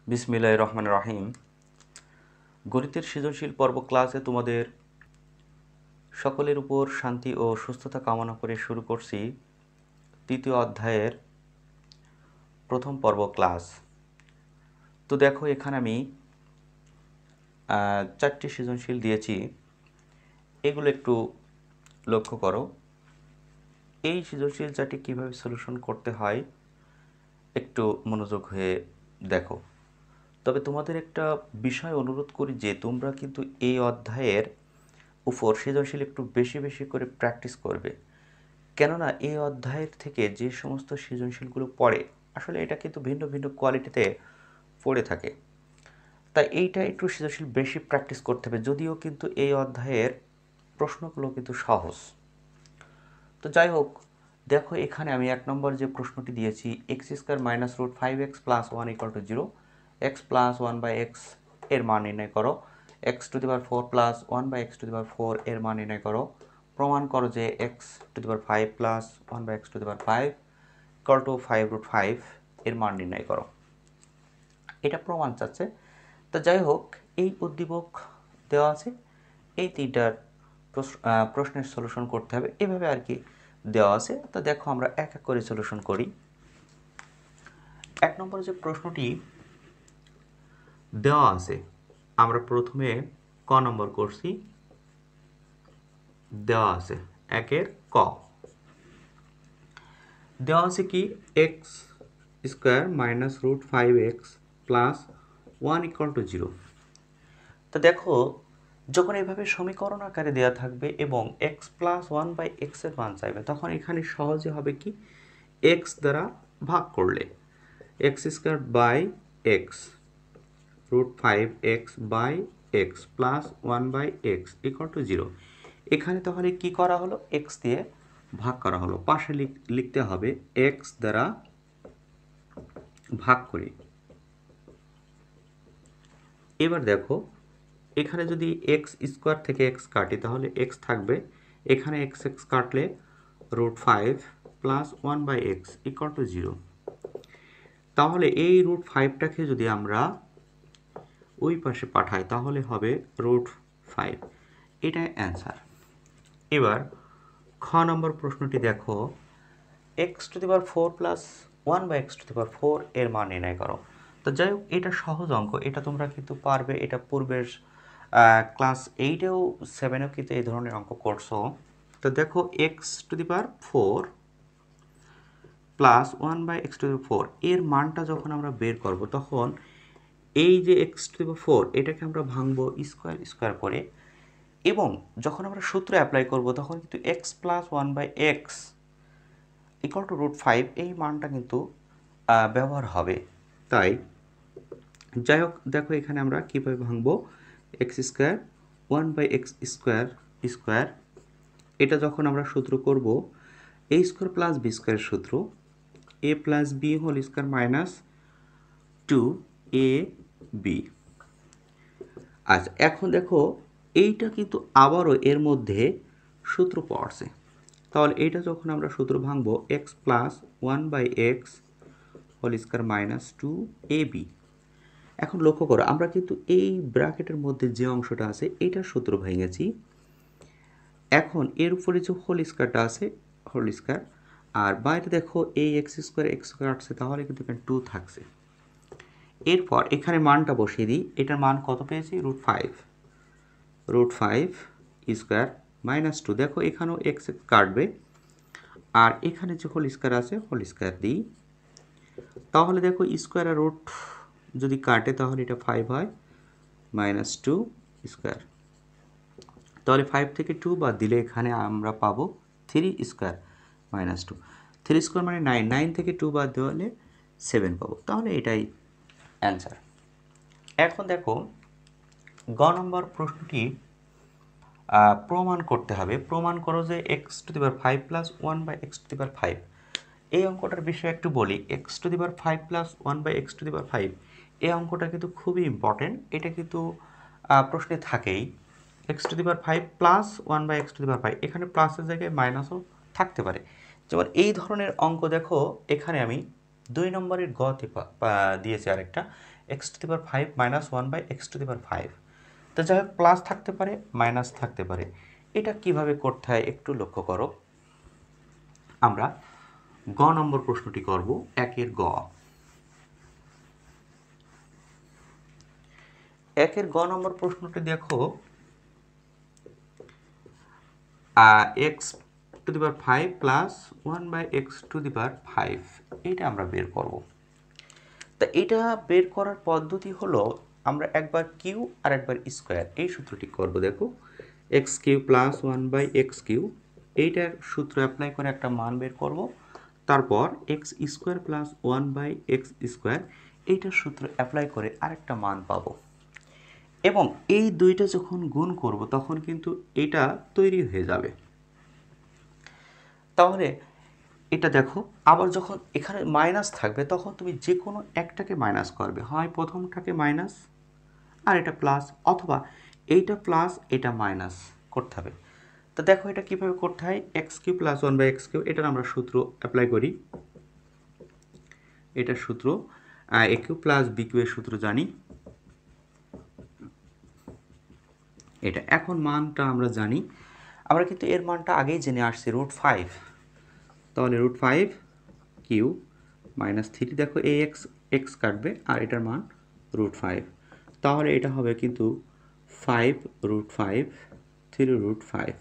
বিসমিল্লাহির রহমানির রহিম। গণিতের সৃজনশীল পর্ব ক্লাসে তোমাদের সকলের উপর শান্তি ও সুস্থতা কামনা করে শুরু করছি তৃতীয় অধ্যায়ের প্রথম পর্ব ক্লাস। তো দেখো, এখানে আমি 4টি সৃজনশীল দিয়েছি, এগুলো একটু লক্ষ্য করো। এই সৃজনশীল 4টি কীভাবে সলিউশন করতে হয় একটু মনোযোগ হয়ে দেখো। তবে তোমাদের একটা বিষয় অনুরোধ করি যে তোমরা কিন্তু এই অধ্যায়ের উপর সৃজনশীল একটু বেশি বেশি করে প্র্যাকটিস করবে, কেননা এই অধ্যায়ের থেকে যে সমস্ত সৃজনশীলগুলো পড়ে আসলে এটা কিন্তু ভিন্ন ভিন্ন কোয়ালিটিতে পড়ে থাকে, তাই এইটা একটু সৃজনশীল বেশি প্র্যাকটিস করতে হবে। যদিও কিন্তু এই অধ্যায়ের প্রশ্নগুলো কিন্তু সহজ। তো যাই হোক, দেখো এখানে আমি 1 নম্বর যে প্রশ্নটি দিয়েছি, x square minus root 5x plus 1 equal to 0, x plus 1 by x এর মান নির্ণয় করো। X to the power 4 plus 1 by x to the power 4 এর মান নির্ণয় করো। প্রমাণ করো যে x to the power 5 plus 1 by x to the power 5 equal to 5 root 5 এর মান নির্ণয় করো। এটা প্রমাণ চাচ্ছে। তো যাই হোক, এই উদ্দীপক দেওয়া আছে, এই 3টার প্রশ্নের সলিউশন করতে হবে, এভাবে আর কি দেওয়া আছে। তো দেখো আমরা এক এক করে সলিউশন করি। 1 নম্বরে যে প্রশ্নটি দেওয়া আছে, আমরা প্রথমে ক নম্বর করছি। দেওয়া আছে 1-এর ক, দেওয়া আছে কি x square minus root 5x plus 1 equal to 0। তো দেখো, যখন এভাবে সমীকরণ আকারে দেওয়া থাকবে এবং এক্স প্লাস 1 বাই এক্স এর মান চাইবে, তখন এখানে সহজে হবে কি এক্স দ্বারা ভাগ করলে x square by x root 5x by x plus 1 by x equal to 0। এখানে তাহলে কি করা হলো, এক্স দিয়ে ভাগ করা হলো, পাশে লিখতে হবে এক্স দ্বারা ভাগ করি। এবার দেখো, এখানে যদি এক্স স্কোয়ার থেকে এক্স কাটি তাহলে এক্স থাকবে, এখানে এক্স এক্স কাটলে root 5 plus 1 by x equal to 0। তাহলে এই রুট 5টাকে যদি আমরা ওই পাশে পাঠাই তাহলে হবে রুট 5, এটাই অ্যান্সার। এবার খ নম্বর প্রশ্নটি দেখো, x to the power 4 plus 1 by x to the power 4 এর মান নির্ণয় করো। তো যাই হোক, এটা সহজ অঙ্ক, এটা তোমরা কিন্তু পারবে। এটা পূর্বের ক্লাস 8-এও 7-এও কিন্তু এই ধরনের অঙ্ক করছো। তো দেখো, x to the power 4 plus 1 by x to the power 4 এর মানটা যখন আমরা বের করব, তখন এই যে এক্স টু দি পাওয়ার 4 এটাকে আমরা ভাঙবো স্কোয়ার স্কোয়ার করে, এবং যখন আমরা সূত্র অ্যাপ্লাই করব তখন কিন্তু x plus 1 by x equal to root 5 এই মানটা কিন্তু ব্যবহার হবে। তাই যাই হোক, দেখো এখানে আমরা কীভাবে ভাঙবো, x square 1 by x square square, এটা যখন আমরা সূত্র করব এ স্কোয়ার প্লাস বি স্কোয়ারের সূত্র, a plus b whole square minus 2ab। আচ্ছা, এখন দেখো এইটা কিন্তু আবারও এর মধ্যে সূত্র পড়ছে, তাহলে এইটা যখন আমরা সূত্র ভাঙবো x plus 1 by x whole square minus 2ab। এখন লক্ষ্য করো, আমরা কিন্তু এই ব্র্যাকেটের মধ্যে যে অংশটা আছে এইটার সূত্র ভেঙেছি। এখন এর উপরে যে হোল স্কোয়ারটা আছে, হোল স্কোয়ার, আর বাইরে দেখো এই এক্স স্কোয়ার আসছে, তাহলে কিন্তু এখানে 2 থাকছে। এরপর এখানে মানটা বসিয়ে দিই, এটার মান কত পেয়েছি, রুট 5 স্কোয়ার মাইনাস 2। দেখো এখানেও এক্স কাটবে, আর এখানে যে হোল স্কোয়ার আছে হোল স্কোয়ার দিই, তাহলে দেখো স্কোয়ার আর রুট যদি কাটে তাহলে এটা 5 হয় মাইনাস 2 স্কোয়ার। তাহলে 5 থেকে 2 বাদ দিলে এখানে আমরা পাবো 3 স্কোয়ার মাইনাস 2। 3 স্কোয়ার মানে 9, 9 থেকে 2 বাদ দিলে 7 পাবো, তাহলে এটাই অ্যান্সার। এখন দেখো, গ নম্বর প্রশ্নটি প্রমাণ করতে হবে। প্রমাণ করো যে x to the power 5 plus 1 by x to the power 5। এই অঙ্কটার বিষয়ে একটু বলি, x to the power 5 plus 1 by x to the power 5 এই অঙ্কটা কিন্তু খুবই ইম্পর্টেন্ট। এটা কিন্তু প্রশ্নে থাকেই, x to the power 5 plus 1 by x to the power 5, এখানে প্লাসের জায়গায় মাইনাসও থাকতে পারে। যেমন এই ধরনের অঙ্ক দেখো, এখানে আমি 2 নম্বরের গতে দিয়েছি আরেকটা, x to the power 5 minus 1 by x to the power 5। তো যাই হোক প্লাস থাকতে পারে মাইনাস থাকতে পারে। এটা কিভাবে করতে হয় একটু লক্ষ্য করো। আমরা গ নম্বর প্রশ্নটি করব, একের গ। একের গ নম্বর প্রশ্নটি দেখো, x to the power 5 plus 1 by x to the power 5, এইটা আমরা বের করব। তা এটা বের করার পদ্ধতি হলো আমরা একবার কিউ আর একবার স্কোয়ার এই সূত্রটি করব। দেখো x cube plus 1 by x cube, এইটার সূত্র অ্যাপ্লাই করে একটা মান বের করব। তারপর x square plus 1 by x square, এইটার সূত্র অ্যাপ্লাই করে আরেকটা মান পাবো। এবং এই দুইটা যখন গুণ করব তখন কিন্তু এটা তৈরি হয়ে যাবে। তাহলে এটা দেখো, আবার যখন এখানে মাইনাস থাকবে তখন তুমি যে কোনো একটাকে মাইনাস করবে, হয় প্রথমটাকে মাইনাস আর এটা প্লাস, অথবা এইটা প্লাস এটা মাইনাস করতে হবে। তো দেখো এটা কীভাবে করতে হয়, x cube plus 1 by x cube, এটার আমরা সূত্র অ্যাপ্লাই করি। এটার সূত্র a cube plus b cube এর সূত্র জানি। এটা এখন মানটা আমরা জানি, আমরা কিন্তু এর মানটা আগেই জেনে আসছি √5। তাহলে √5 কিউ মাইনাস 3, দেখো এই এক্স কাটবে আর এটার মান √5, তাহলে এটা হবে কিন্তু 5√5 3√5।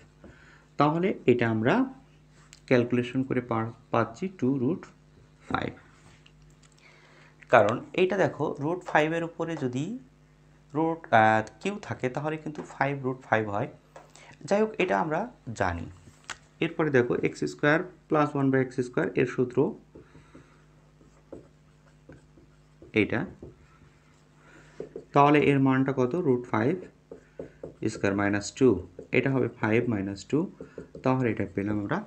তাহলে এটা আমরা ক্যালকুলেশন করে পাচ্ছি 2√5। কারণ এইটা দেখো √5 এর উপরে যদি কিউ থাকে তাহলে কিন্তু 5√5 হয়। যাই হোক এটা আমরা জানি। এরপরে দেখো x square plus 1 by x square এর সূত্র এইটা, তাহলে এর মানটা কত, √5 স্কোয়ার মাইনাস 2, এটা হবে 5 মাইনাস 2, তাহলে এটা পেলাম আমরা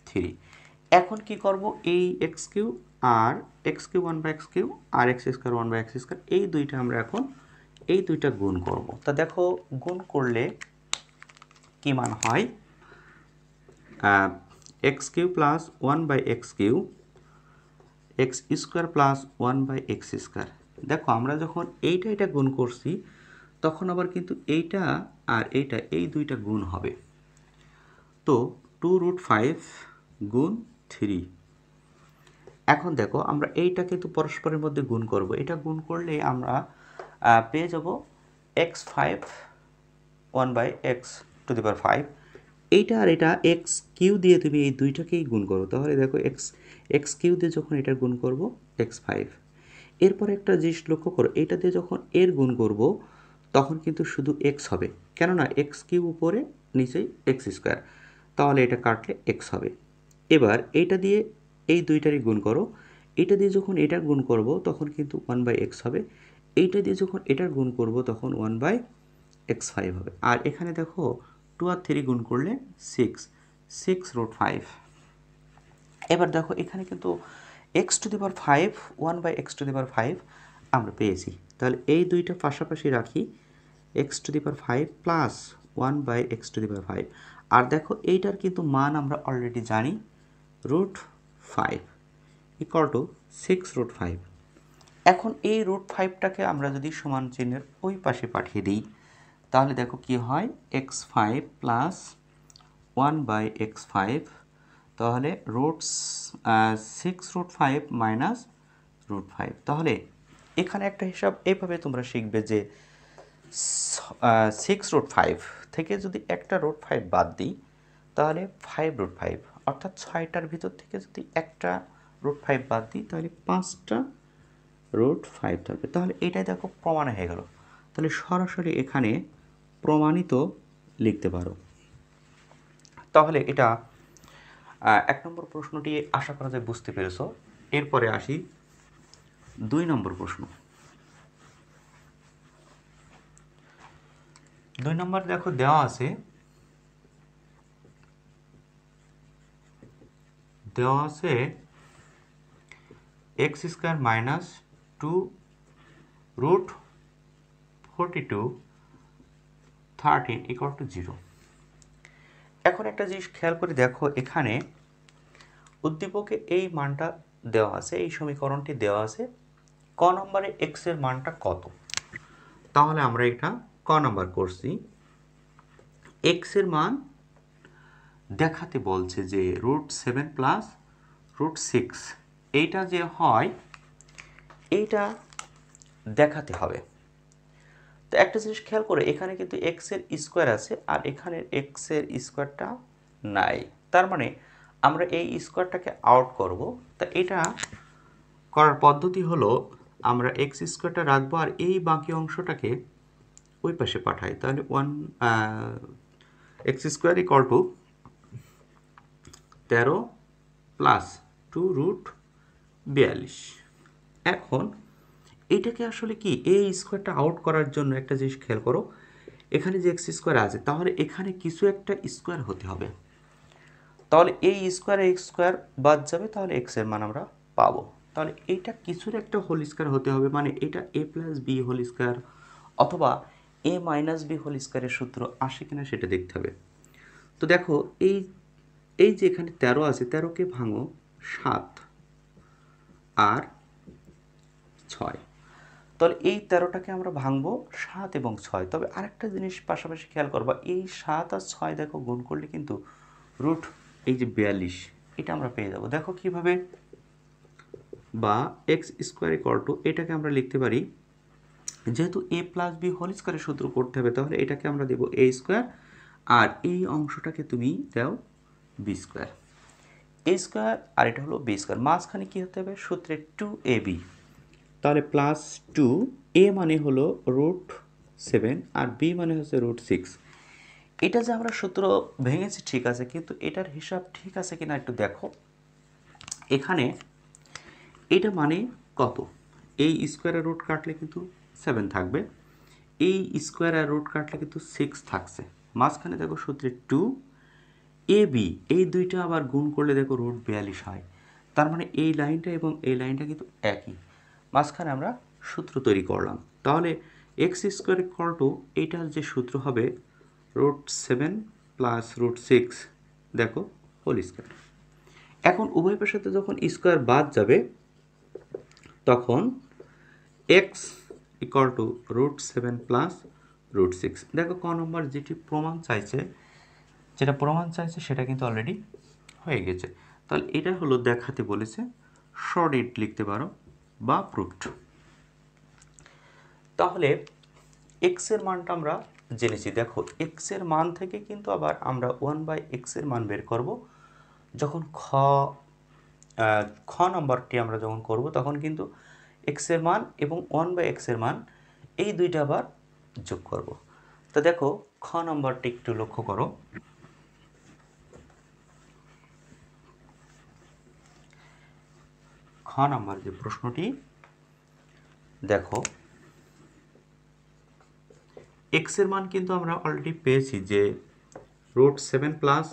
3। এখন কি করব, এই এক্স কিউ আর x cube 1 by x cube আর x square 1 by x square, এই দুইটা আমরা এখন এই দুইটা গুণ করব। তা দেখো গুণ করলে কি মান হয়, x cube plus 1 by x cube x square plus 1 by x square. দেখো আমরা যখন এইটা গুণ করছি তখন আবার কিন্তু এইটা আর এইটা এই দুইটা গুণ হবে। তো 2√5 গুণ 3। এখন দেখো আমরা এইটা কিন্তু পরস্পরের মধ্যে গুণ করব, এটা গুণ করলে আমরা পেয়ে যাব x5 1 by x to the power 5। এইটা আর এটা এক্স কিউ দিয়ে তুমি এই দুইটাকেই গুণ করো, তাহলে দেখো এক্স কিউ দিয়ে যখন এটা গুণ করব x5। এরপর একটা জিনিস লক্ষ্য করো, এইটা দিয়ে যখন এর গুণ করব তখন কিন্তু শুধু এক্স হবে, কেননা এক্স কিউ উপরে নিচেই এক্স স্কোয়ার, তাহলে এটা কাটলে এক্স হবে। এবার এইটা দিয়ে এই দুইটারই গুণ করো, এটা দিয়ে যখন এটার গুণ করব তখন কিন্তু 1 বাই এক্স হবে, এইটা দিয়ে যখন এটার গুণ করব তখন 1 বাই x5 হবে। আর এখানে দেখো 2 আর 3 গুণ করলে 6√5। এবার দেখো এখানে কিন্তু x to the power 5 1 by x to the power 5 আমরা পেয়েছি, তাহলে এই দুইটা পাশাপাশি রাখি, x to the power 5 plus 1 by x to the power 5। আর দেখো এইটার কিন্তু মান আমরা অলরেডি জানি, √5 ইকুয়াল টু 6√5। এখন এই √5টাকে আমরা যদি সমান চিহ্নের ওই পাশে পাঠিয়ে দিই তাহলে দেখো কি হয়, x5 প্লাস 1 বাই x5, তাহলে √6√5 মাইনাস √5। তাহলে এখানে একটা হিসাব এইভাবে তোমরা শিখবে যে 6√5 থেকে যদি একটা √5 বাদ দিই তাহলে 5√5, অর্থাৎ 6টার ভিতর থেকে যদি একটা √5 বাদ দিই তাহলে 5টা √5 থাকবে। তাহলে এটাই দেখো প্রমাণ হয়ে গেল। তাহলে সরাসরি এখানে প্রমাণিত লিখতে পারো। তাহলে এটা 1 নম্বর প্রশ্নটি আশা করা যায় বুঝতে পেরেছ। এরপরে আসি 2 নম্বর প্রশ্ন। 2 নম্বর দেখো দেওয়া আছে x square minus 2√42 13 equal to 0। এখন একটা জিনিস খেয়াল করে দেখো, এখানে উদ্দীপকে এই মানটা দেওয়া আছে, এই সমীকরণটি দেওয়া আছে ক নম্বরে এক্স এর মানটা কত, তাহলে আমরা এটা ক নাম্বার করছি। এক্স এর মান দেখাতে বলছে যে √7 প্লাস √6 এইটা যে হয় এইটা দেখাতে হবে। তো একটা জিনিস খেয়াল করে, এখানে কিন্তু এক্স এর স্কোয়ার আছে আর এখানে এক্স এর স্কোয়ারটা নাই, তার মানে আমরা এই স্কোয়ারটাকে আউট করব। তা এটা করার পদ্ধতি হলো আমরা এক্স স্কোয়ারটা রাখবো আর এই বাকি অংশটাকে ওই পাশে পাঠাই, তাহলে x square equal two 13 plus 2√42। এখন এইটাকে আসলে কি এই স্কোয়ারটা আউট করার জন্য একটা জিনিস খেয়াল করো, এখানে যে এক্স স্কোয়ার আছে তাহলে এখানে কিছু একটা স্কোয়ার হতে হবে, তাহলে এই স্কোয়ার এক্স স্কোয়ার বাদ যাবে, তাহলে এক্স এর মান আমরা পাবো। তাহলে এইটা কিছুর একটা হোল স্কোয়ার হতে হবে, মানে এটা a plus b whole square অথবা a মাইনাস বি হোল স্কোয়ারের সূত্র আসে কিনা সেটা দেখতে হবে। তো দেখো এই এই যে এখানে 13 আছে, 13কে ভাঙো 7 আর 6, তাহলে এই 13টাকে আমরা ভাঙবো 7 এবং 6। তবে আরেকটা জিনিস পাশাপাশি খেয়াল করবা, এই 7 আর 6 দেখো গুণ করলে কিন্তু রুট এই যে 42 এটা আমরা পেয়ে যাব। দেখো কিভাবে, বা এক্স স্কোয়ার ইকুয়াল টু এটাকে আমরা লিখতে পারি, যেহেতু a প্লাস বি হোল স্কোয়ারের সূত্র করতে হবে তাহলে এটাকে আমরা দেবো a স্কোয়ার আর এই অংশটাকে তুমি দাও b স্কোয়ার। a স্কোয়ার আর এটা হলো b স্কোয়ার, মাঝখানে কী হতে হবে সূত্রে 2ab, তাহলে প্লাস 2a মানে হলো √7 আর b মানে হচ্ছে √6। এটা যে আমরা সূত্র ভেঙেছি ঠিক আছে, কিন্তু এটার হিসাব ঠিক আছে কিনা একটু দেখো। এখানে এটা মানে কত, এই স্কোয়ারের রুট কাটলে কিন্তু 7 থাকবে, এই স্কোয়ারের রুট কাটলে কিন্তু 6 থাকছে, মাঝখানে দেখো সূত্রে 2ab, এই দুইটা আবার গুণ করলে দেখো √42 হয়, তার মানে এই লাইনটা এবং এই লাইনটা কিন্তু একই, মাঝখানে আমরা সূত্র তৈরি করলাম। তাহলে এক্স স্কোয়ার ইকুয়াল টু এইটার যে সূত্র হবে √7 প্লাস √6 দেখো হোল স্কোয়ার। এখন উভয় পাশে যখন স্কোয়ার বাদ যাবে তখন এক্স ইকুয়াল টু √7 প্লাস √6। দেখো ক নম্বর যেটা প্রমাণ চাইছে সেটা কিন্তু অলরেডি হয়ে গেছে। তাহলে এটা হলো দেখাতে বলেছে, শর্ট ইট লিখতে পারো বা প্রুফড। তাহলে এক্স এর মানটা আমরা জেনেছি। দেখো এক্স এর মান থেকে কিন্তু আবার আমরা 1/x এর মান বের করব। যখন খ নম্বরটি আমরা যখন করব তখন কিন্তু এক্স এর মান এবং 1/x এর মান এই দুইটা আবার যোগ করব। তো দেখো খ নম্বরটি একটু লক্ষ্য করো, খ নম্বর যে প্রশ্নটি দেখো, এক্স এর মান কিন্তু আমরা অলরেডি পেয়েছি যে √7 প্লাস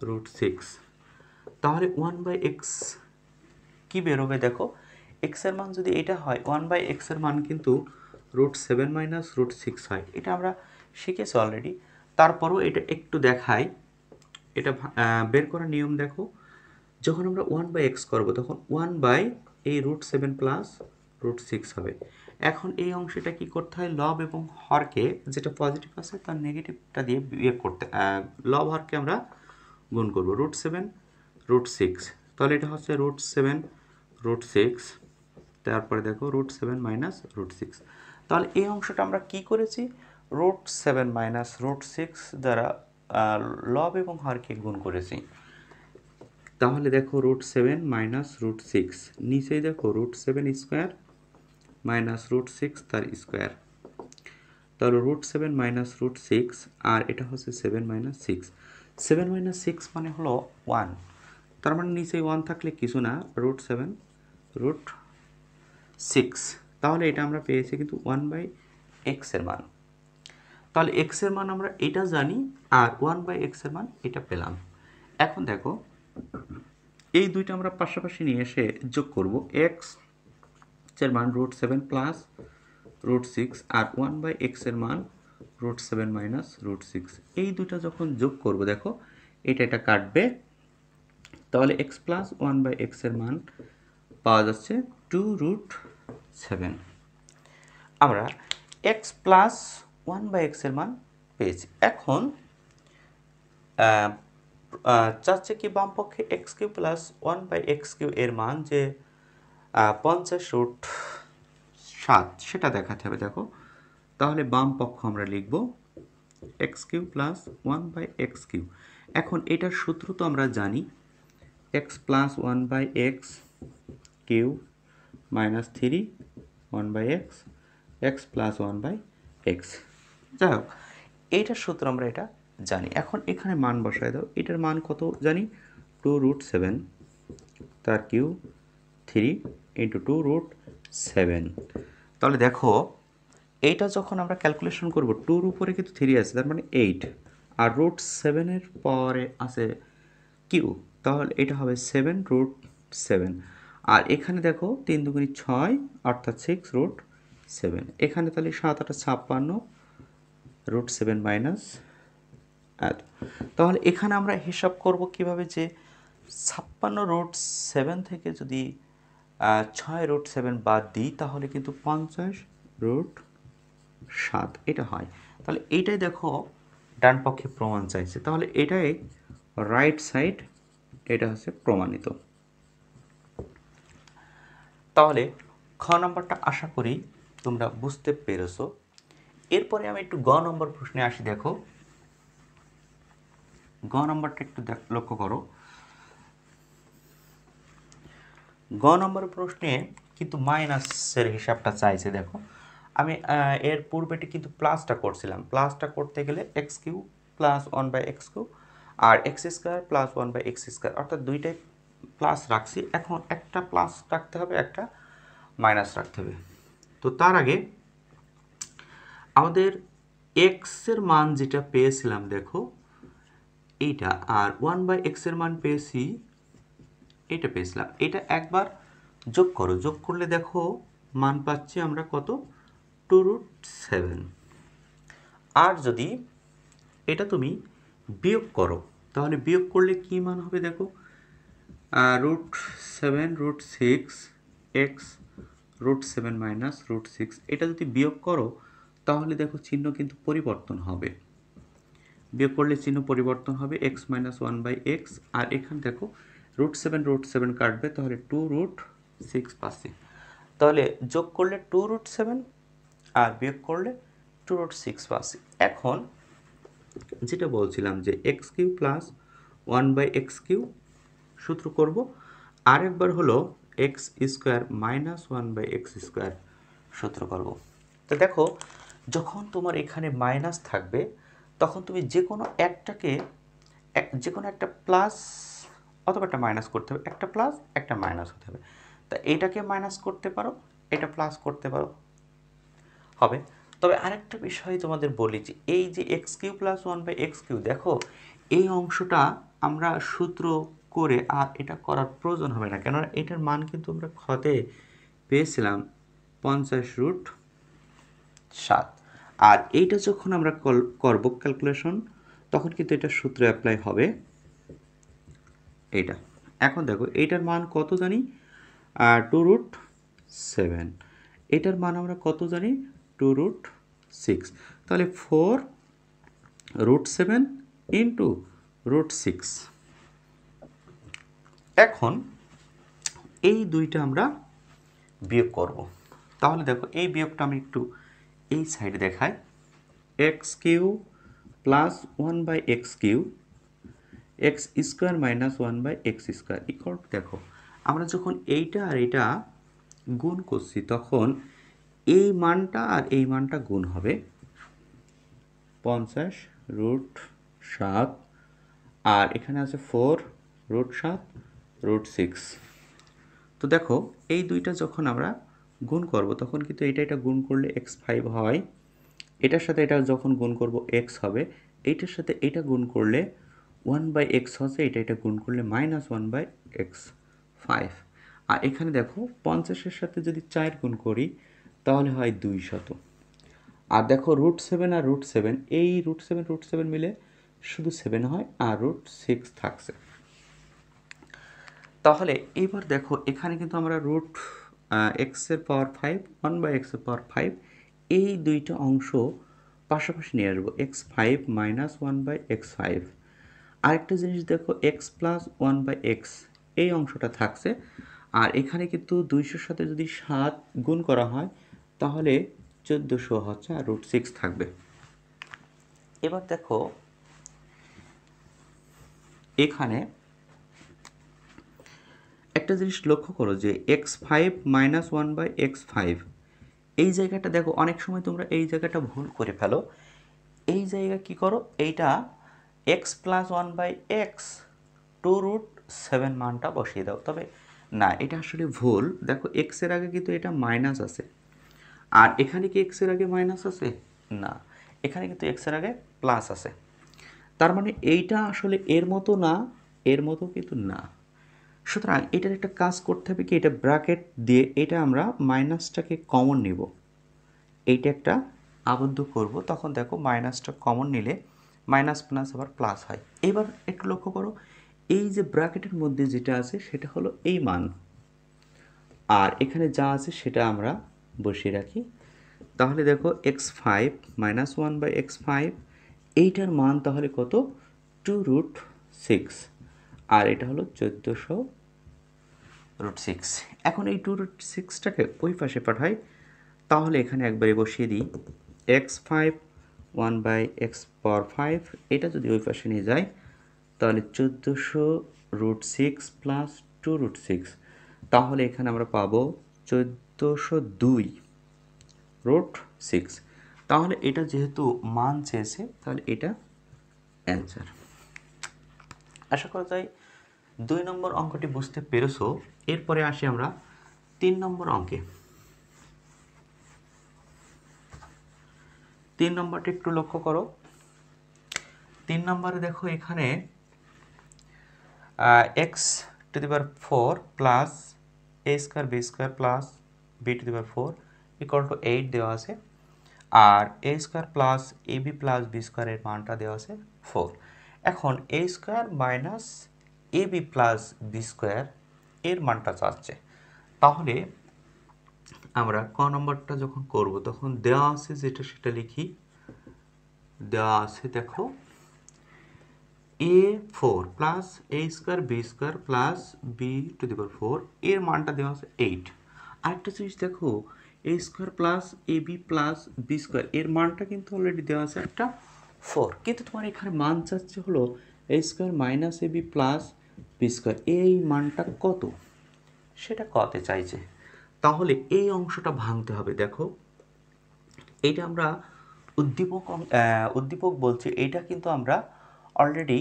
√6, তাহলে 1/x কি বেরোবে দেখো, এক্স এর মান যদি এটা হয় 1/x এর মান কিন্তু √7 মাইনাস √6 হয়, এটা আমরা শিখেছি অলরেডি। তারপরও এটা একটু দেখাই, এটা বের করার নিয়ম দেখো, যখন আমরা 1/x করব তখন 1 এই √7 প্লাস √6 হবে। এখন এই অংশটা কি করতে হয়, লব এবং হরকে যেটা পজিটিভ আছে তার নেগেটিভটা দিয়ে বিয়োগ করতে, লব হরকে আমরা গুণ করব, √7 √6, তাহলে এটা হচ্ছে √7 √6, তারপরে দেখো √7 মাইনাস √6, তাহলে এই অংশটা আমরা কি করেছি, √7 মাইনাস √6 দ্বারা লব এবং হরকে গুণ করেছি। তাহলে দেখো √7 মাইনাস √6, নিচেই দেখো √7 স্কোয়ার মাইনাস √6 তার স্কোয়ার, তাহলে √7 মাইনাস √6 আর এটা হচ্ছে 7 মাইনাস 6, 7 মাইনাস 6 মানে হলো 1, তার মানে নিচে 1 থাকলে কিছু না, √7 √6, তাহলে এটা আমরা পেয়েছি কিন্তু 1/x এর মান। তাহলে x এর মান আমরা এটা জানি আর 1/x এর মান এটা পেলাম। এখন দেখো এই দুইটা আমরা পাশাপাশি নিয়ে এসে যোগ করব, x এর মান √7 প্লাস √6 আর 1/x এর মান √7 মাইনাস √6, এই দুইটা যখন যোগ করব দেখো এটা কাটবে, তাহলে x প্লাস 1/x এর মান পাওয়া যাচ্ছে 2√6। 7 আমরা x প্লাস 1/x এর মান পেয়েছি। এখন চাচ্ছে কি বাম পক্ষে x³ প্লাস 1/x³ এর মান যে 50√7 সেটা দেখাতে হবে। দেখো তাহলে বাম পক্ষ আমরা লিখব x³ প্লাস 1/x³। এখন এটার সূত্র তো আমরা জানি x plus 1/x³ minus 3 1/x x plus 1/x। যাই হোক এইটার সূত্র আমরা এটা জানি। এখন এখানে মান বসায় দাও। এটার মান কত জানি 2√7 তার কিউ 3 ইন্টু 2√7। তাহলে দেখো এইটা যখন আমরা ক্যালকুলেশন করব 2-র উপরে কিন্তু 3 আছে, তার মানে 8, আর √7 পরে আছে কিউ, তাহলে এটা হবে 7√7। আর এখানে দেখো 3 দুগুণী 6 অর্থাৎ 6√7। এখানে তাহলে 7 8 56 √7 মাইনাস এত। তাহলে এখানে আমরা হিসাব করব কিভাবে, যে 56√7 থেকে যদি 6√7 বাদ দিই তাহলে কিন্তু 50√7 এটা হয়। তাহলে এইটাই দেখো ডান পক্ষে প্রমাণ চাইছে, তাহলে এটাই রাইট সাইড, এটা হচ্ছে প্রমাণিত। তাহলে খ নম্বরটা আশা করি তোমরা বুঝতে পেরেছো। এরপরে আমি একটু গ নম্বর প্রশ্নে আসি। দেখো গ নম্বরটা একটু লক্ষ্য করো। গ নম্বর প্রশ্নে কিন্তু মাইনাসের হিসাবটা চাইছে। দেখো আমি এর পূর্বেটি কিন্তু প্লাসটা করছিলাম। প্লাসটা করতে গেলে x³ প্লাস 1/x³ আর x² প্লাস 1/x², অর্থাৎ দুইটাই প্লাস রাখছি। এখন একটা প্লাস রাখতে হবে, একটা মাইনাস রাখতে হবে। তো তার আগে আমাদের x এর মান যেটা পেয়েছিলাম দেখো এইটা, আর 1/x এর মান পেয়েছি এটা পেয়েছিলাম। এটা একবার যোগ করো, যোগ করলে দেখো মান পাচ্ছি আমরা কত 2√7। আর যদি এটা তুমি বিয়োগ করো তাহলে বিয়োগ করলে কি মান হবে দেখো √7√6 x √7 মাইনাস √6। এটা যদি বিয়োগ করো তাহলে দেখো চিহ্ন কিন্তু পরিবর্তন হবে। বিয়োগ করলে চিহ্ন পরিবর্তন হবে x মাইনাস 1/x, আর এখানে দেখো √7 কাটবে, তাহলে 2√6 পাচ্ছি। তাহলে যোগ করলে 2√7 আর বিয়োগ করলে 2√6 পাচ্ছি। এখন যেটা বলছিলাম যে x³ প্লাস 1/x³ সূত্র করব, আরেকবার হলো x² মাইনাস 1/x² সূত্র করব। তো দেখো যখন তোমার এখানে মাইনাস থাকবে তখন তুমি যে কোনো একটা প্লাস অথবা একটা মাইনাস করতে হবে, একটা প্লাস একটা মাইনাস হতে হবে। তা এটাকে মাইনাস করতে পারো, এটা প্লাস করতে পারো, হবে। তবে আরেকটা বিষয় তোমাদের বলি যে এই যে x³ প্লাস 1/x³ দেখো এই অংশটা আমরা সূত্র করে আর এটা করার প্রয়োজন হবে না, কেননা এটার মান কিন্তু আমরা ক্ষতে পেয়েছিলাম 50√7। আর এইটা যখন আমরা করব ক্যালকুলেশন তখন কিন্তু এটা সূত্র অ্যাপ্লাই হবে এইটা। এখন দেখো এইটার মান কত জানি 2√7, এটার মান আমরা কত জানি 2√6, তাহলে 4√7 ইন্টু √6। এখন এই দুইটা আমরা বিয়োগ করব। তাহলে দেখো এই বিয়োগটা আমি একটু এই সাইডে দেখাই। x³ plus 1/x³ x² minus 1/x² equal, দেখো আমরা যখন এইটা আর এটা গুণ করছি তখন এই মানটা আর এই মানটা গুণ হবে 50√7, আর এখানে আছে 4√7√6। তো দেখো এই দুইটা যখন আমরা গুণ করব তখন কিন্তু এটা গুণ করলে x5 হয়, এটার সাথে এটা যখন গুণ করব x হবে, এইটার সাথে এটা গুণ করলে 1/x হচ্ছে, এটা গুণ করলে মাইনাস 1/x5। আর এখানে দেখো 50-এর সাথে যদি 4 গুণ করি তাহলে হয় 200। আর দেখো √7 আর √7 এই √7 মিলে শুধু 7 হয় আর √6 থাকছে। তাহলে এইবার দেখো এখানে কিন্তু আমরা এক্সের পাওয়ার 5 1 এক্সের পাওয়ার 5 এই দুইটা অংশ পাশাপাশি নিয়ে আসবো x5 মাইনাস 1/x5। আরেকটা জিনিস দেখো এক্স প্লাস 1/x এই অংশটা থাকছে, আর এখানে কিন্তু 200 সাথে যদি 7 গুণ করা হয় তাহলে 1400 হচ্ছে আর √6 থাকবে। এবার দেখো এখানে একটা জিনিস লক্ষ্য করো যে x5 মাইনাস 1/x5 এই জায়গাটা দেখো, অনেক সময় তোমরা এই জায়গাটা ভুল করে ফেলো। এই জায়গা কি করো, এইটা x প্লাস 1/x 2√7 মানটা বসিয়ে দাও। তবে না, এটা আসলে ভুল। দেখো x এর আগে কিন্তু এটা মাইনাস আছে, আর এখানে কি x এর আগে মাইনাস আছে? না, এখানে কিন্তু x এর আগে প্লাস আছে। তার মানে এইটা আসলে এর মতো না, এর মতো কিন্তু না। সুতরাং এটার একটা কাজ করতে হবে কি, এটা ব্র্যাকেট দিয়ে এটা আমরা মাইনাসটাকে কমন নিব, এইটা একটা আবদ্ধ করব, তখন দেখো মাইনাসটা কমন নিলে মাইনাস প্লাস আবার প্লাস হয়। এবার একটু লক্ষ্য করো, এই যে ব্র্যাকেটের মধ্যে যেটা আছে সেটা হলো এই মান, আর এখানে যা আছে সেটা আমরা বসিয়ে রাখি। তাহলে দেখো x5 মাইনাস 1/x5 এইটার মান তাহলে কত? 2√6, আর এটা হলো 1400√6। এখন এই 2√6টাকে ওই পাশে পাঠাই, তাহলে এখানে একবারে বসিয়ে দিই x5 1/x⁵, এটা যদি ওই পাশে নিয়ে যাই তাহলে 1400√6 প্লাস 2√6, তাহলে এখানে আমরা পাবো 1402√6। তাহলে এটা যেহেতু মান চেয়েছে তাহলে এটা অ্যান্সার। আশা করা যায় 2 নম্বর অঙ্কটি বুঝতে পেরেছো। এরপরে আসি আমরা 3 নম্বর অঙ্কে। 3 নম্বরটা একটু লক্ষ্য করো। 3 নম্বরে দেখো এখানে x⁴ plus a² b² plus b⁴ equal to 8 দেওয়া আছে, আর a² plus ab plus b² এর মানটা দেওয়া আছে 4। এখন a² minus ab plus b² এর মানটা চাচ্ছে। তাহলে আমরা ক নম্বরটা যখন করব তখন দেওয়া আছে যেটা সেটা লিখি। দেওয়া আছে দেখো a4 plus a² b² plus b⁴ এর মানটা দেওয়া আছে 8। আরেকটা জিনিস দেখো a² plus ab plus b² এর মানটা কিন্তু অলরেডি দেওয়া আছে একটা 4, কিন্তু তোমার এখানে মান চাচ্ছে হলো a² minus ab plus b², এই মানটা কত সেটা কত চাইছে। তাহলে এই অংশটা ভাঙতে হবে। দেখো এইটা আমরা উদ্দীপক বলছি, এইটা কিন্তু আমরা অলরেডি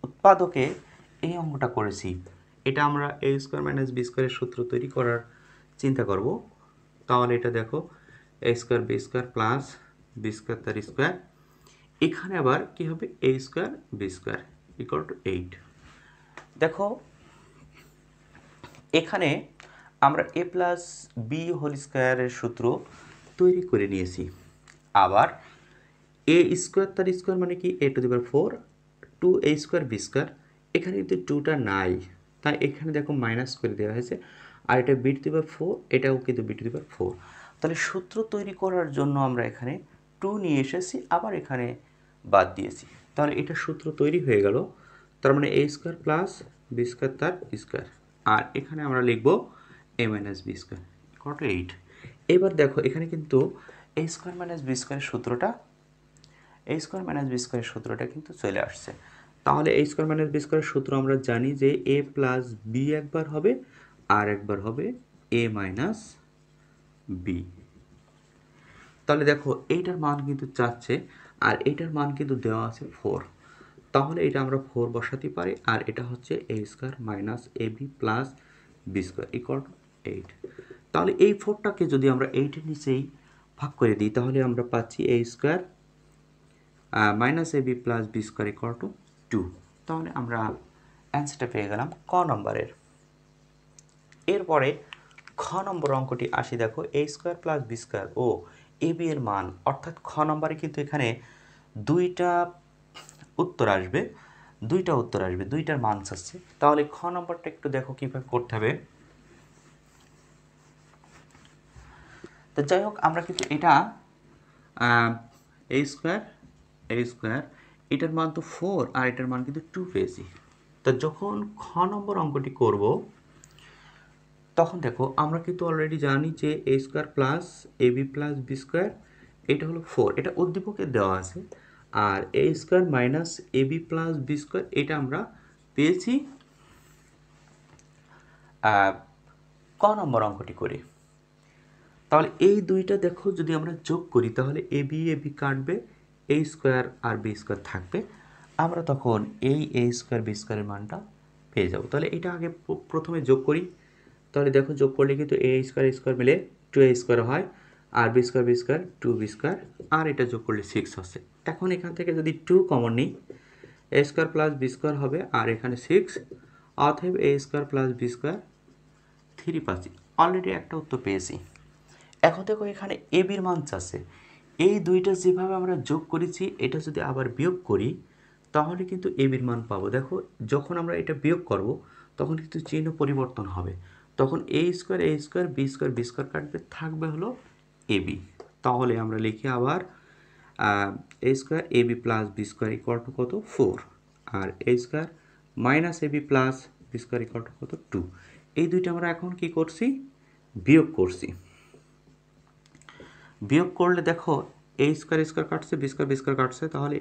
উৎপাদকে এই অঙ্কটা করেছি। এটা আমরা a² মাইনাস b² এর সূত্র তৈরি করার চিন্তা করব। তাহলে এটা দেখো a² b² প্লাস b² তার স্কোয়ার, এখানে আবার কি হবে a² b² ইকুয়াল টু 8। দেখো এখানে আমরা a প্লাস বি হোল স্কোয়ারের সূত্র তৈরি করে নিয়েছি। আবার a² তার স্কোয়ার মানে কি a⁴ 2a² b², এখানে কিন্তু 2টা নাই, তাই এখানে দেখো মাইনাস করে দেওয়া হয়েছে, আর এটা b⁴, এটাও কিন্তু b⁴। তাহলে সূত্র তৈরি করার জন্য আমরা এখানে 2 নিয়ে এসেছি, আবার এখানে বাদ দিয়েছি, তাহলে এটা সূত্র তৈরি হয়ে গেল। তার মানে a² প্লাস b² তার স্কোয়ার, আর এখানে আমরা লিখব a minus b² equal to 8। এবার দেখো এখানে কিন্তু a² মাইনাস b² সূত্রটা a² মাইনাস b² সূত্রটা কিন্তু চলে আসছে। তাহলে a² মাইনাস b² সূত্র আমরা জানি যে a প্লাস বি একবার হবে আর একবার হবে a মাইনাস বি। তাহলে দেখো এইটার মান কিন্তু চাচ্ছে, আর এইটার মান কিন্তু দেওয়া আছে 4, তাহলে এটা আমরা 4 বসাতে পারি, আর এটা হচ্ছে a² minus ab plus b² equal to 8। তাহলে এই 4টাকে যদি আমরা 8-এর নিচেই ভাগ করে দিই তাহলে আমরা পাচ্ছি a² minus ab plus b² equal to 2। তাহলে আমরা অ্যান্সারটা পেয়ে গেলাম ক নম্বরের। এরপরে খ নম্বর অঙ্কটি আসি। দেখো a² প্লাস b² ও ab এর মান, অর্থাৎ খ নম্বরে কিন্তু এখানে দুইটা উত্তর আসবে, দুইটার মান চাচ্ছে। তাহলে খ নম্বরটা একটু দেখো কীভাবে করতে হবে। তো যাই হোক আমরা কিন্তু এটা এ স্কোয়ার এটার মান তো 4 আর এটার মান কিন্তু 2 পেয়েছি। তো যখন খ নম্বর অঙ্কটি করব তখন দেখো আমরা কিন্তু অলরেডি জানি যে এ স্কোয়ার প্লাস এ বি প্লাস বি স্কোয়ার এটা হলো 4, এটা উদ্দীপকে দেওয়া আছে। আর a square minus a b plus b square এটা আমরা পেয়েছি ক নম্বর অঙ্কটি করে। তাহলে এই দুইটা দেখো যদি আমরা যোগ করি তাহলে এ বি কাটবে, এ স্কোয়ার আর বি স্কোয়ার থাকবে, আমরা তখন এই এ স্কোয়ার বি স্কোয়ারের মানটা পেয়ে যাব। তাহলে এটা আগে প্রথমে যোগ করি। তাহলে দেখো যোগ করলে কিন্তু এ স্কোয়ার মিলে 2a স্কোয়ার হয়, আর বি স্কোয়ার 2b স্কোয়ার, আর এটা যোগ করলে 6 হচ্ছে। এখন এখান থেকে যদি 2 কমন নিই এ স্কোয়ার প্লাস বি স্কোয়ার হবে, আর এখানে 6, অতএব এ স্কোয়ার প্লাস বি স্কোয়ার 3 পাচ্ছি। অলরেডি একটা উত্তর পেয়েছি। এখন দেখো এখানে এ বির মান চাচ্ছে। এই দুইটা যেভাবে আমরা যোগ করেছি এটা যদি আবার বিয়োগ করি তাহলে কিন্তু এ বির মান পাবো। দেখো যখন আমরা এটা বিয়োগ করব তখন কিন্তু চিহ্ন পরিবর্তন হবে, তখন এ স্কোয়ার বি স্কোয়ার কাটবে, থাকবে হলো এ বি। তাহলে আমরা লিখি আবার a square a b plus b square equal to কত 4, আর a square minus a b plus b square equal to কত 2। এই দুইটা আমরা এখন কি করছি, বিয়োগ করছি। বিয়োগ করলে দেখো এ স্কোয়ার কাটছে, বি স্কোয়ার কাটছে, তাহলে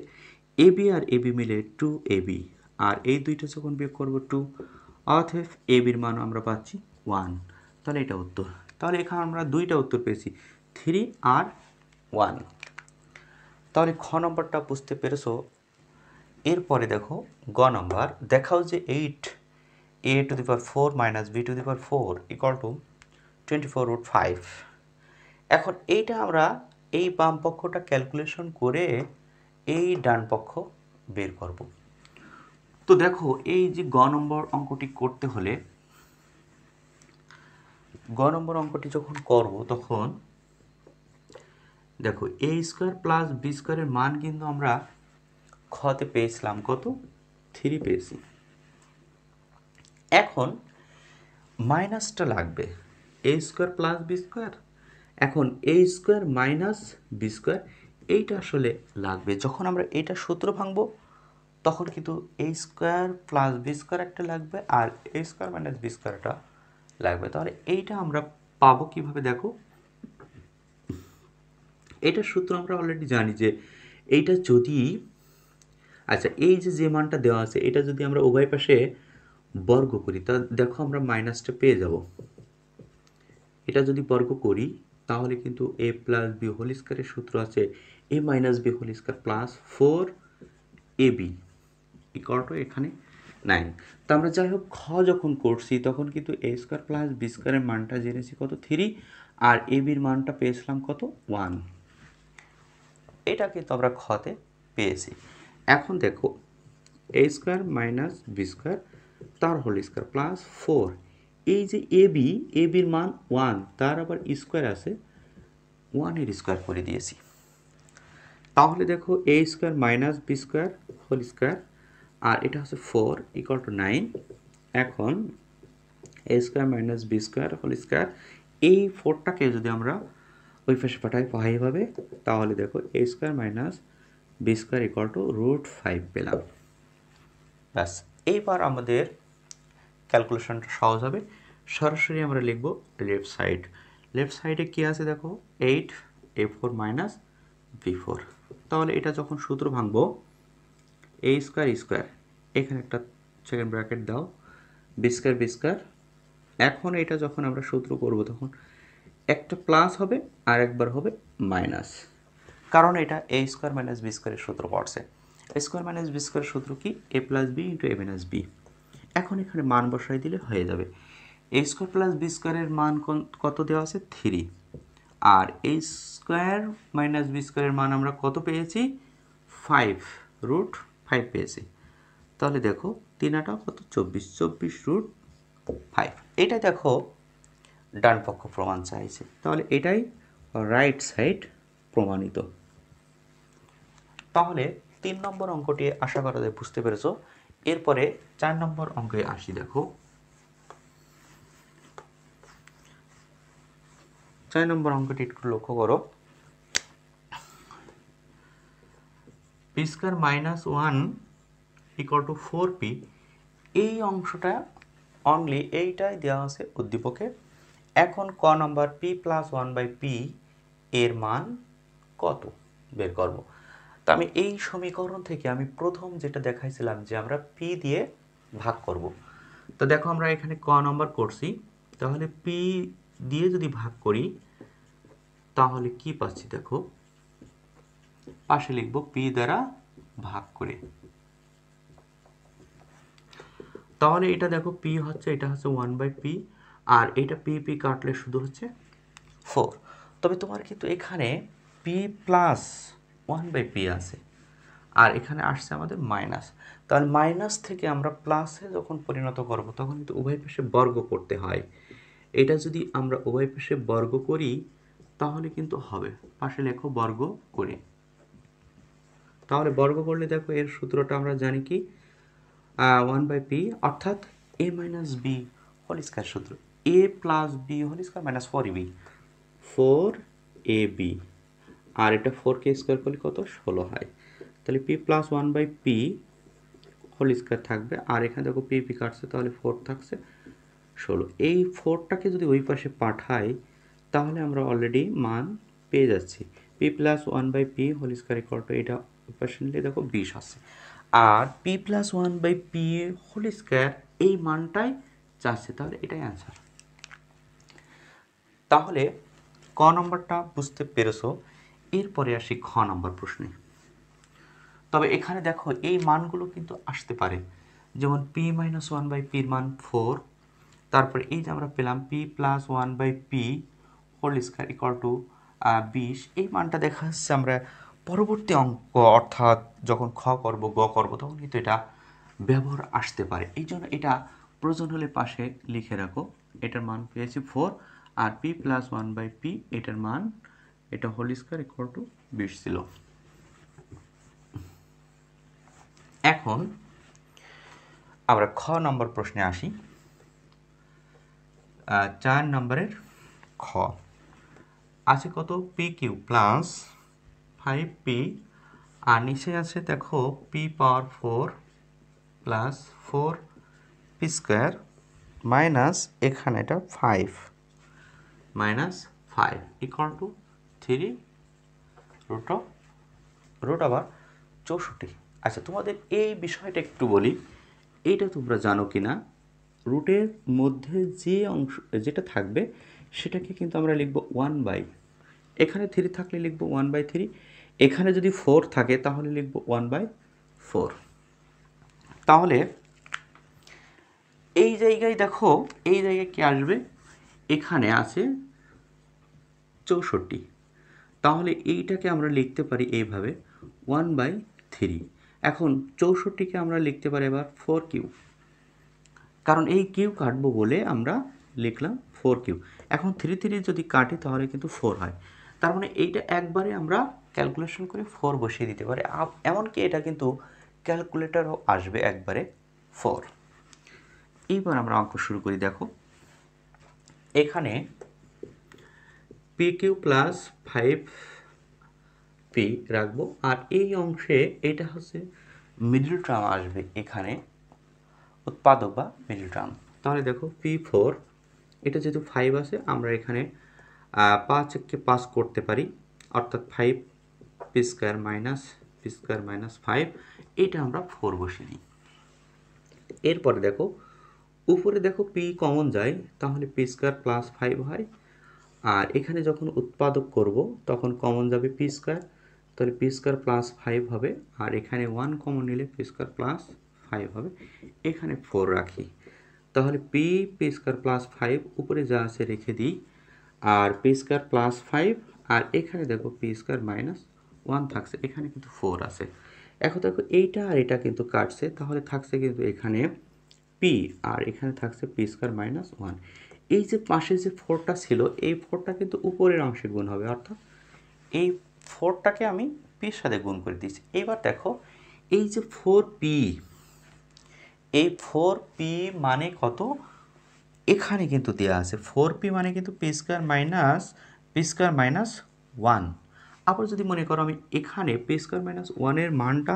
A B R A B মিলে 2ab, আর এই দুইটা যখন বিয়োগ করবো 2, অতএব এ বির মান আমরা পাচ্ছি 1। তাহলে এটা উত্তর। তাহলে এখানে আমরা দুইটা উত্তর পেয়েছি, 3 আর 1। তাহলে খ নম্বরটা বুঝতে পেরেছো। এরপরে দেখো গ নম্বর, দেখাও যে 8a⁴ minus b⁴ equal to 24√5। এখন এইটা আমরা এই বাম পক্ষটা ক্যালকুলেশন করে এই ডান পক্ষ বের করব। তো দেখো এই যে গ নম্বর অঙ্কটি করতে হলে, গ নম্বর অঙ্কটি যখন করব তখন দেখো এ স্কোয়ার প্লাস বি স্কোয়ারের মান কিন্তু আমরা খতে পেয়েছিলাম কত, 3 পেয়েছি। এখন মাইনাসটা লাগবে, এ স্কোয়ার প্লাস বি স্কোয়ার, এখন a square minus b square এইটা আসলে লাগবে। যখন আমরা এইটা সূত্র ভাঙবো তখন কিন্তু এ স্কোয়ার প্লাস বি স্কোয়ার একটা লাগবে, আর এ স্কোয়ার মাইনাস বি স্কোয়ারটা লাগবে। তাহলে এইটা আমরা পাবো কিভাবে, দেখো এটার সূত্র আমরা অলরেডি জানি যে এইটা যদি, আচ্ছা এই যে মানটা দেওয়া আছে এটা যদি আমরা উভয় পাশে বর্গ করি তা দেখো আমরা মাইনাসটা পেয়ে যাব। এটা যদি বর্গ করি তাহলে কিন্তু এ প্লাস বি হোল স্কোয়ারের সূত্র আছে a minus b whole square plus 4ab equal to এখানে 9। তো আমরা যাই হোক খ যখন করছি তখন কিন্তু এ স্কোয়ার প্লাস বি স্কোয়ারের মানটা জেনেছি কত 3, আর এ বির মানটা পেয়েছিলাম কত 1। এটা কিন্তু আমরা খতে পেয়েছি। এখন দেখো a square minus b square তার হোল স্কোয়ার প্লাস 4, এই যে এ বির মান 1, তার আবার স্কোয়ার আছে, 1-এর স্কোয়ার করে দিয়েছি। তাহলে দেখো a square minus b square whole square, আর এটা হচ্ছে 4 ইকুয়াল টু 9। এখন a square minus b square whole square, এই 4টাকে যদি আমরা ওই পাশে পাঠাই এইভাবে, তাহলে দেখো a square minus b square equal to √5 পেলাম। ব্যাস, এইবার আমাদের ক্যালকুলেশনটা সহজ হবে। সরাসরি আমরা লিখব লেফট সাইডে কী আছে দেখো 8a4 মাইনাস b4। তাহলে এটা যখন সূত্র ভাঙবো এ স্কোয়ার এখানে একটা সেকেন্ড ব্র্যাকেট দাও, বি স্কোয়ার। এখন এটা যখন আমরা সূত্র করব তখন একটা প্লাস হবে আর একবার হবে মাইনাস, কারণ এটা এ স্কোয়ার মাইনাস বি স্কোয়ারের সূত্র পড়ছে। এ স্কোয়ার মাইনাস বি স্কোয়ারের সূত্র কি, এ প্লাস বি ইন্টু এ মাইনাস বি। এখন এখানে মান বসাই দিলে হয়ে যাবে। এ স্কোয়ার প্লাস বি স্কোয়ারের মান কত দেওয়া আছে 3, আর এ স্কোয়ার মাইনাস বি স্কোয়ারের মান আমরা কত পেয়েছি 5√5 পেয়েছি। তাহলে দেখো 3 কত 24√5। এটা দেখো ডান পক্ষ প্রমাণ চাইছে, তাহলে এটাই রাইট সাইড প্রমাণিত। তাহলে 3 নম্বর অঙ্কটি আশা করা যায় বুঝতে পেরেছো। এরপরে 4 নম্বর অঙ্কে আসি। দেখো 6 নম্বর অঙ্কটি একটু লক্ষ্য করো। P square minus 1 equal two 4p, এই অংশটা অনলি এইটাই দেওয়া আছে উদ্দীপকে। এখন ক নম্বর p প্লাস 1/p এর মান কত বের করব। তো আমি এই সমীকরণ থেকে আমি প্রথম যেটা দেখাইছিলাম যে আমরা p দিয়ে ভাগ করব। তো দেখো আমরা এখানে ক নম্বর করছি, তাহলে p দিয়ে যদি ভাগ করি তাহলে কি পাচ্ছি দেখো, পাশে লিখব p দ্বারা ভাগ করে। তাহলে এটা দেখো p হচ্ছে, এটা হচ্ছে 1/p, আর এটা p কাটলে শুধু হচ্ছে 4। তবে তোমার কিন্তু এখানে p প্লাস 1/p আছে, আর এখানে আসছে আমাদের মাইনাস। তাহলে মাইনাস থেকে আমরা প্লাসে যখন পরিণত করব তখন কিন্তু উভয় পাশে বর্গ করতে হয়। এটা যদি আমরা উভয় পাশে বর্গ করি তাহলে কিন্তু হবে, পাশে লেখো বর্গ করে। তাহলে বর্গ করলে দেখো এর সূত্রটা আমরা জানি কি, 1/p অর্থাৎ a minus b whole square সূত্র, a plus b whole square minus 4ab, 4ab, আর এটা 4কে স্কয়ার করলে কত 16 হয়। তাহলে p plus 1/p whole square থাকবে, আর এখানে দেখো p কাটছে তাহলে 4 থাকছে 16। এই 4টাকে যদি ওই পাশে পাঠাই তাহলে আমরা অলরেডি মান পেয়ে যাচ্ছি। p plus 1/p whole square equal to, এটা ওই পাশে নিলে দেখো 20 আছে, আর p plus 1/p whole square এই মানটাই চাচ্ছে, তাহলে এটাই অ্যান্সার। তাহলে ক নম্বরটা বুঝতে পেরেছো। এরপরে আসি খ নম্বর প্রশ্নে। তবে এখানে দেখো এই মানগুলো কিন্তু আসতে পারে, যেমন p মাইনাস 1/p এর মান 4, তারপরে এই যে আমরা পেলাম p plus 1/p whole square equal to 20, এই মানটা দেখা যাচ্ছে আমরা পরবর্তী অঙ্ক অর্থাৎ যখন খ করব গ করব তখন কিন্তু এটা ব্যবহার আসতে পারে। এই জন্য এটা প্রয়োজন হলে পাশে লিখে রাখো। এটার মান পেয়েছি 4, আর p প্লাস 1/p এটার মান, এটা হোল স্কয়ার ইকুয়াল টু 20 ছিল। এখন আমরা খ নম্বর প্রশ্নে আসি। 4 নম্বরের খ আছে কত, p কিউ প্লাস 5p, আর নিচে আছে দেখো p power 4 plus 4p square minus এখানে এটা 5 minus 5 equal to 3 root over 64। আচ্ছা, তোমাদের এই বিষয়টা একটু বলি, এইটা তোমরা জানো কি না, রুটের মধ্যে যে অংশ যেটা থাকবে সেটাকে কিন্তু আমরা লিখব 1/, এখানে 3 থাকলে লিখব 1/3, এখানে যদি 4 থাকে তাহলে লিখব 1/4। তাহলে এই জায়গায় দেখো, এই জায়গায় কি আসবে, এখানে আছে 64, তাহলে এইটাকে আমরা লিখতে পারি এইভাবে 1/3। এখন 64কে আমরা লিখতে পারি এবার 4q, কারণ এই কিউ কাটবো বলে আমরা লিখলাম 4q। এখন 3 যদি কাটি তাহলে কিন্তু 4 হয়, তার মানে এইটা একবারে আমরা ক্যালকুলেশন করে 4 বসিয়ে দিতে পারি, এমনকি এটা কিন্তু ক্যালকুলেটরও আসবে একবারে 4। এইবার আমরা অঙ্ক শুরু করি। দেখো এখানে pq প্লাস 5p রাখবো, আর এই অংশে এটা হচ্ছে মিডল টার্ম আসবে, এখানে উৎপাদক বা মিডল টার্ম। তাহলে দেখো p4, এটা যেহেতু 5 আছে আমরা এখানে 5কে পাস করতে পারি, অর্থাৎ 5p square minus p square minus 5, এটা আমরা 4 বসিয়ে দিই। এরপরে দেখো উপরে দেখো p কমন যায়, তাহলে p স্কয়ার প্লাস 5 হয়, আর এখানে যখন উৎপাদক করব তখন কমন যাবে p স্কয়ার, তাহলে p স্কয়ার প্লাস 5 হবে, আর এখানে 1 কমন নিলে p স্কয়ার প্লাস 5 হবে, এখানে 4 রাখি, তাহলে p স্কয়ার প্লাস 5 উপরে যা আছে রেখে দিই, আর p স্কয়ার প্লাস 5, আর এখানে দেখো p স্কয়ার মাইনাস 1 থাকছে, এখানে কিন্তু 4 আছে। এখন দেখো এইটা আর এটা কিন্তু কাটছে, তাহলে থাকছে কিন্তু এখানে p, আর এখানে থাকছে p স্কয়ার মাইনাস 1। এই যে পাশে যে 4টা ছিল এই 4টা কিন্তু উপরের অংশে গুণ হবে, অর্থাৎ এই 4টাকে আমি p এর সাথে গুণ করে দিয়েছি। এবার দেখো এই যে 4p, এই 4p মানে কত, এখানে কিন্তু দেওয়া আছে 4p মানে কিন্তু p square minus P square minus 1। আবার যদি মনে করো আমি এখানে পি স্কোয়ার মাইনাস 1-এর মানটা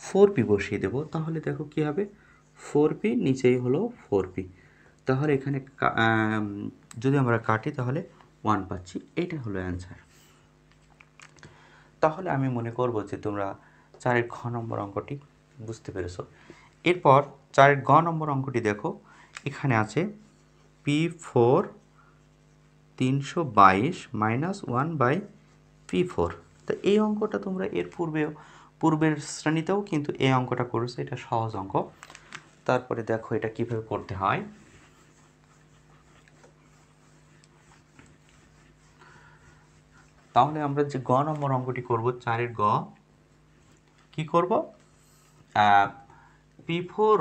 4p বসিয়ে দেবো, তাহলে দেখো কী হবে, 4p নিচেই হলো 4p। তাহলে এখানে যদি আমরা কাটি তাহলে 1 পাচ্ছি। এটা হলো অ্যান্সার। তাহলে আমি মনে করব যে তোমরা 4-এর ঘ নম্বর অঙ্কটি বুঝতে পেরেছো। এরপর 4-এর গ নম্বর অঙ্কটি দেখো, এখানে আছে P4 322 মাইনাস 1/P4। তো এই অঙ্কটা তোমরা এর পূর্বের শ্রেণীতেও কিন্তু এই অঙ্কটা করেছো, এটা সহজ অঙ্ক। তারপরে দেখো এটা কিভাবে করতে হয়। তাহলে আমরা যে গ নম্বর অঙ্কটি করব, 4-এর গ, কি করব, P4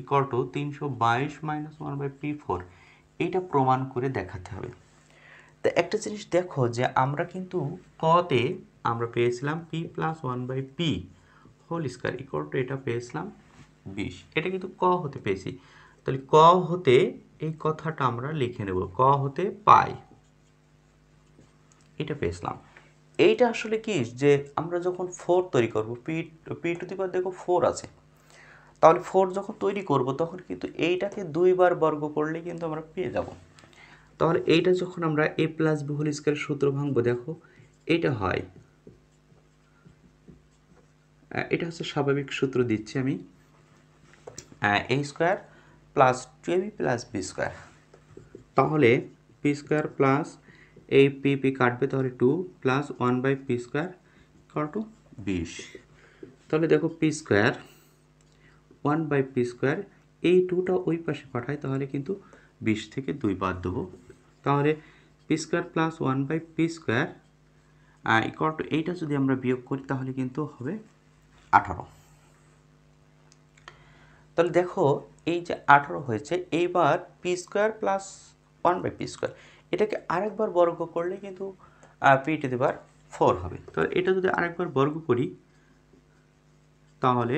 equal to 322 minus 1/P4, এইটা প্রমাণ করে দেখাতে হবে। তো একটা জিনিস দেখো যে আমরা কিন্তু কতে আমরা পেয়েছিলাম P plus 1/P whole square equal to, এটা পেয়েছিলাম 20। এটা কিন্তু ক হতে পেয়েছি, তাহলে ক হতে এই কথাটা আমরা লিখে নেব, ক হতে পাই, এটা পেয়েছিলাম। এইটা আসলে কি যে আমরা যখন 4 তৈরি করব, পি টু দি পাওয়ার দেখো 4 আছে, তাহলে 4 যখন তৈরি করব তখন কিন্তু এইটাকে 2 বার বর্গ করলে কিন্তু আমরা পেয়ে যাব। তাহলে এইটা যখন আমরা a প্লাস বি হোল স্কোয়ারের সূত্র ভাঙবো, দেখো এটা হয়, এটা হচ্ছে স্বাভাবিক সূত্র দিচ্ছি আমি, a square plus 2ab plus b square. তাহলে পি স্কোয়ার প্লাস এই পি কাটবে, তাহলে 2 প্লাস 1/পি স্কোয়ার ইকুয়াল টু 20। তাহলে দেখো পি স্কোয়ার 1/পি স্কোয়ার, এই 2টা ওই পাশে পাঠায়, তাহলে কিন্তু 20 থেকে 2 বাদ দেবো। তাহলে পি স্কোয়ার প্লাস 1/পি স্কোয়ার ইকুয়াল টু, এইটা যদি আমরা বিয়োগ করি তাহলে কিন্তু হবে 18। তাহলে দেখো এই যে 18 হয়েছে, এইবার পি স্কোয়ার প্লাস 1/পি স্কোয়ার, এটাকে আরেকবার বর্গ করলে কিন্তু পি টু দি পাওয়ার 4 হবে। তাহলে এটা যদি আরেকবার বর্গ করি তাহলে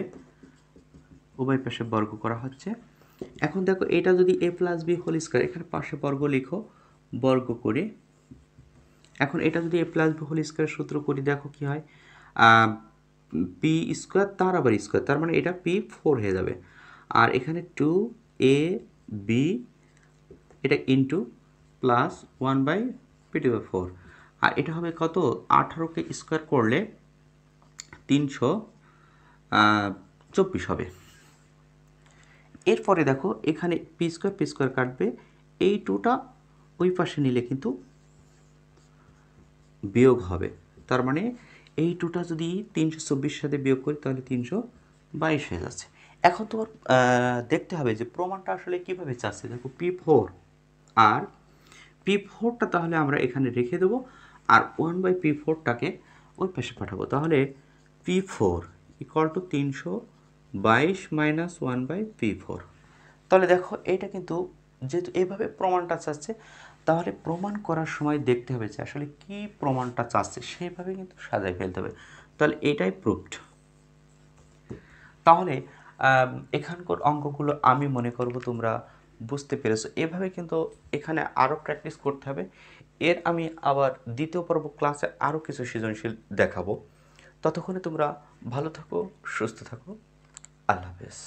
উভয় পাশে বর্গ করা হচ্ছে। এখন দেখো এটা যদি a plus b whole square, এখানে পাশে বর্গ লিখো, বর্গ করে এখন এটা যদি a plus b whole square সূত্র করি, দেখো কি হয়, পি স্কোয়ার তার আবার স্কোয়ার, তার মানে এটা P4 হয়ে যাবে। আর এখানে 2ab এটা ইন্টু প্লাস 1/P4, আর এটা হবে কত, 18কে স্কোয়ার করলে 324 হবে। এরপরে দেখো এখানে পি স্কোয়ার কাটবে, এই 2টা ওই পাশে নিলে কিন্তু বিয়োগ হবে, তার মানে এই 2টা যদি 324 সাথে বিয়োগ করি তাহলে 322 হয়ে যাচ্ছে। এখন তোমার দেখতে হবে যে প্রমাণটা আসলে কিভাবে চাচ্ছে। দেখো P4 আর P4টা তাহলে আমরা এখানে রেখে দেবো, আর 1/P4টাকে ওই পাশে পাঠাবো। তাহলে P4 equal to 322 minus 1/P4। তাহলে দেখো এটা কিন্তু যেহেতু এইভাবে প্রমাণটা চাচ্ছে, তাহলে প্রমাণ করার সময় দেখতে হবে যে আসলে কি প্রমাণটা চাচ্ছে, সেইভাবে কিন্তু সাজায় ফেলতে হবে। তাহলে এটাই প্রুফড। তাহলে এখানকার অঙ্কগুলো আমি মনে করব তোমরা বুঝতে পেরেছো। এভাবে কিন্তু এখানে আরও প্র্যাকটিস করতে হবে। এর আমি আবার দ্বিতীয় পর্ব ক্লাসে আরও কিছু সৃজনশীল দেখাবো। ততক্ষণে তোমরা ভালো থাকো, সুস্থ থাকো, আল্লাহ হাফেজ।